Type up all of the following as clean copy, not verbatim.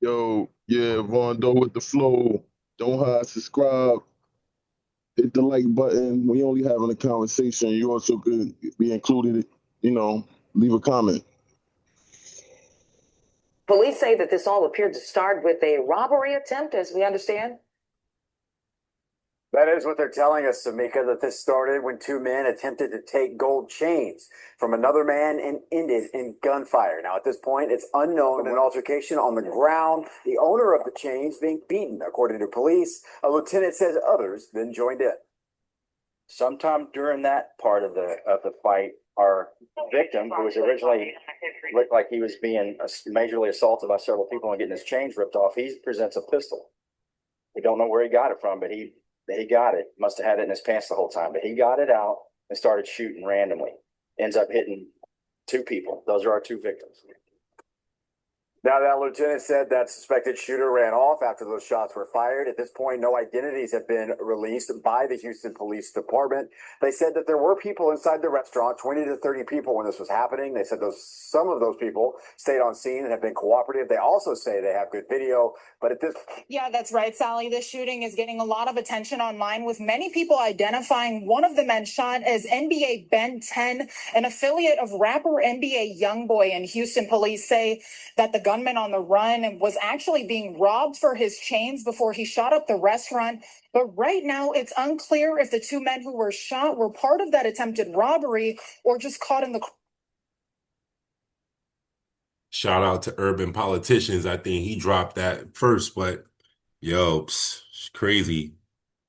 Yo, yeah, Von Doe with the flow. Don't hide, subscribe, hit the like button. We only having a conversation. You also could be included, you know, leave a comment. Police say that this all appeared to start with a robbery attempt, as we understand. That is what they're telling us, Samika, that this started when two men attempted to take gold chains from another man and ended in gunfire. Now, at this point, it's unknown an altercation on the ground, the owner of the chains being beaten, according to police. A lieutenant says others then joined in. Sometime during that part of the fight, our victim, who was originally looked like he was being majorly assaulted by several people and getting his chains ripped off, he presents a pistol. We don't know where he got it from, but he got it. Must have had it in his pants the whole time, but he got it out and started shooting randomly. Ends up hitting two people. Those are our two victims. Now, that lieutenant said that suspected shooter ran off after those shots were fired. At this point, no identities have been released by the Houston Police Department. They said that there were people inside the restaurant, 20 to 30 people when this was happening. They said some of those people stayed on scene and have been cooperative. They also say they have good video, but at this... Yeah, that's right, Sally. This shooting is getting a lot of attention online, with many people identifying one of the men shot as NBA Ben 10, an affiliate of rapper NBA Youngboy. And Houston police say that the gunman on the run was actually being robbed for his chains before he shot up the restaurant. But right now, it's unclear if the two men who were shot were part of that attempted robbery or just caught in the... Shout out to Urban Politicians. I think he dropped that first, but yo, it's crazy.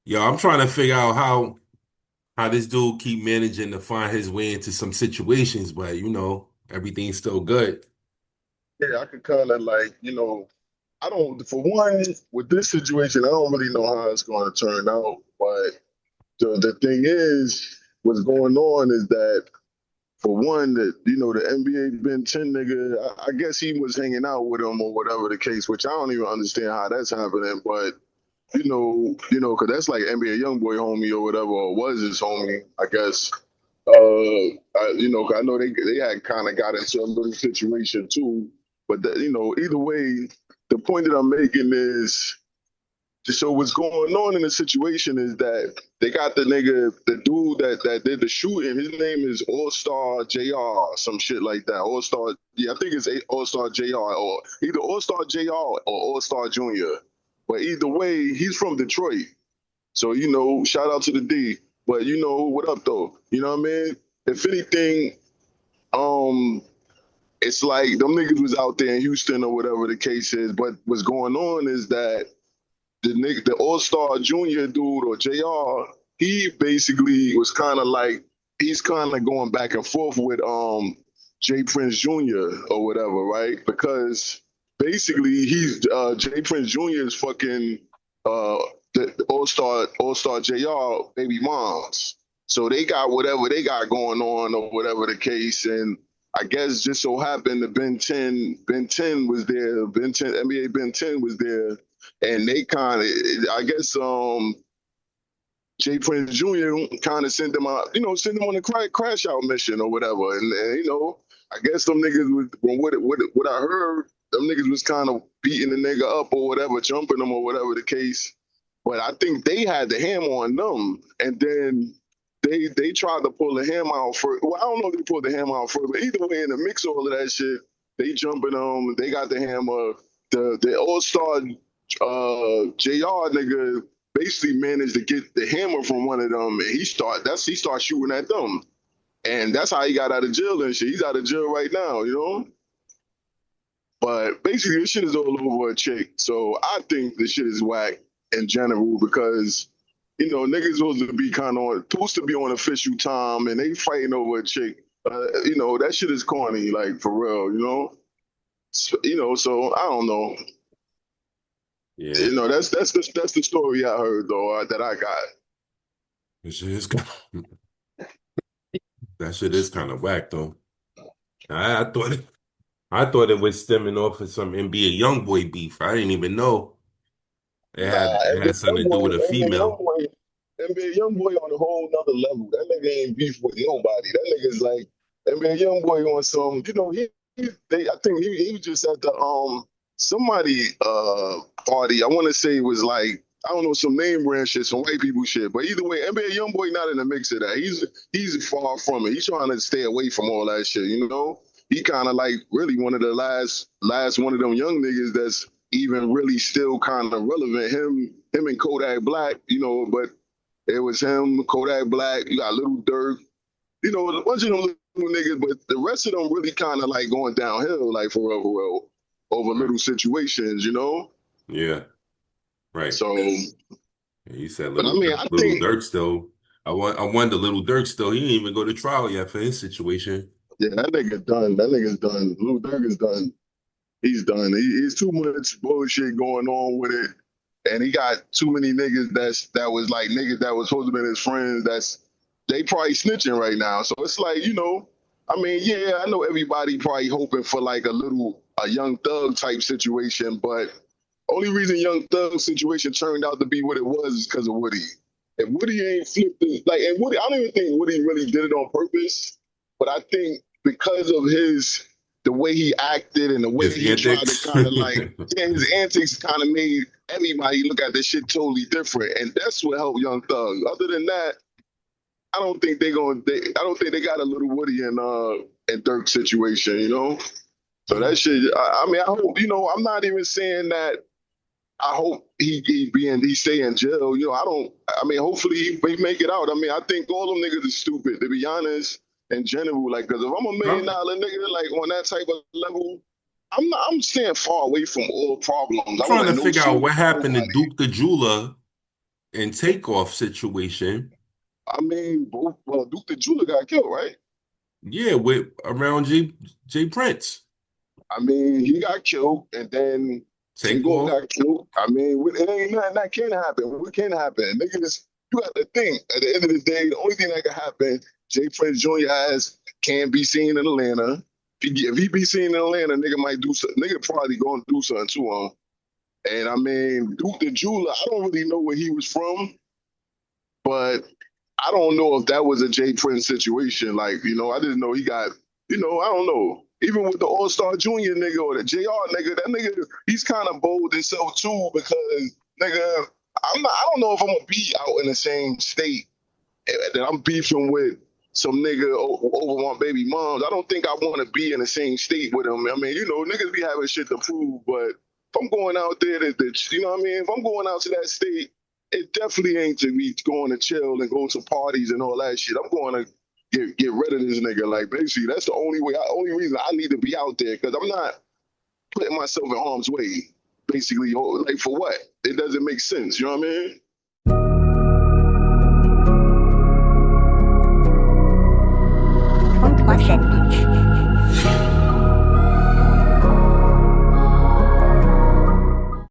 Yo, I'm trying to figure out how this dude keep managing to find his way into some situations, but everything's still good. Yeah, I could kind of I don't, for one, with this situation, I don't really know how it's going to turn out. But the thing is, what's going on is that, for one, that the NBA Ben 10 nigga, I guess he was hanging out with him or whatever the case, which I don't even understand how that's happening. But because that's like NBA YoungBoy homie or whatever, or was his homie, I guess. I know they had kind of got into a little situation too. But either way, the point that I'm making is, so what's going on in the situation is that they got the dude that did the shooting. His name is All Star JR, some shit like that. All Star, yeah, I think it's All Star JR, or either All Star JR or All Star Junior. But either way, he's from Detroit. So, shout out to the D. But what up though? You know what I mean? If anything, it's like them niggas was out there in Houston or whatever the case is. But what's going on is that the All-Star Junior dude, or JR, he basically was kind of like, he's kind of going back and forth with Jay Prince Jr. or whatever, right? Because basically he's Jay Prince Jr. is fucking the All-Star JR baby moms. So they got whatever they got going on or whatever the case. And I guess just so happened that Ben 10 was there. NBA Ben 10 was there. And they kind of, I guess, Jay Prince Jr. kind of sent them out, sent them on a crash out mission or whatever. And I guess them niggas was, from what I heard, them niggas was kind of beating the nigga up or whatever, jumping them or whatever the case. But I think they had the hammer on them, and then they tried to pull the hammer out first. Well, I don't know if they pulled the hammer out first, but either way, in the mix of all of that shit, they jumping them. They got the hammer. The All-Star JR nigga basically managed to get the hammer from one of them, and he started shooting at them, and that's how he got out of jail and shit. He's out of jail right now, But basically, this shit is all over a chick. So I think this shit is whack in general because, niggas supposed to be on official time, and they fighting over a chick. That shit is corny, like, for real, So I don't know. Yeah. That's the story I heard though, that I got. That shit is kind of whack though. I thought it was stemming off of some NBA YoungBoy beef. I didn't even know it had something to do with a female. NBA YoungBoy on a whole nother level. That nigga ain't beef with nobody. That nigga's like NBA YoungBoy on some. I think he was just at the somebody party. I want to say it was like, I don't know, some name brand shit, some white people shit. But either way, NBA YoungBoy not in the mix of that. He's far from it. He's trying to stay away from all that shit. You know, he kind of like really one of the last one of them young niggas that's even really still kind of relevant. Him and Kodak Black. You know, but it was him, Kodak Black. You got Little Durk. You know, a bunch of them little niggas, but the rest of them really kind of like going downhill, like for real, over little situations, you know? Yeah, right. So, You said but I Little mean, Durk, I Little think, Durk still. I wonder Little Durk still. He didn't even go to trial yet for his situation. yeah, that nigga done. That nigga's done. Lil Durk is done. He's done. He's too much bullshit going on with it. And he got too many niggas that was like niggas that was supposed to be his friends they probably snitching right now. So it's like, you know, I mean, yeah, I know everybody probably hoping for like a Young Thug type situation, but only reason Young Thug situation turned out to be what it was is because of Woody. If Woody ain't flipped it, like, and Woody, I don't even think Woody really did it on purpose, but I think because of the way he acted and the way His he tried to antics. kind of like, yeah, his antics kind of made everybody look at this shit totally different, and that's what helped Young Thug. Other than that, I don't think I don't think they got a little Woody and Dirk situation, you know. So that shit. I mean, I hope, you know. I'm not even saying that. I hope he stay in jail. You know, I mean, hopefully he make it out. I mean, I think all them niggas are stupid, to be honest. In general, like, because if I'm $1 million nigga, like on that type of level, I'm staying far away from all problems. I'm I trying want to no figure out smoke what with happened to nobody. Duke the Jeweler and Takeoff situation. I mean, Duke the Jeweler got killed, right? Yeah, with around Jay Prince. I mean, he got killed, and then Takeoff Takeoff. got killed. I mean, it ain't nothing that can happen. What can happen? Niggas, you got to think. At the end of the day, the only thing that can happen, Jay Prince Jr. can be seen in Atlanta. If he be seen in Atlanta, nigga might do something. Nigga probably going to do something to him. And I mean, Duke the Jeweler, I don't really know where he was from, but I don't know if that was a Jay Prince situation. Like, you know, I didn't know he got, you know, I don't know. Even with the All-Star Junior nigga or the JR nigga, that nigga, he's kind of bold himself too because, nigga, I don't know if I'm going to be out in the same state that I'm beefing with some nigga over my baby moms. I don't think I want to be in the same state with him. I mean, you know, niggas be having shit to prove, but if I'm going out there, you know what I mean? If I'm going out to that state, it definitely ain't to be going to chill and go to parties and all that shit. I'm going to get rid of this nigga. Like, basically, that's the only reason I need to be out there, because I'm not putting myself in harm's way. Basically, like, for what? It doesn't make sense. You know what I mean?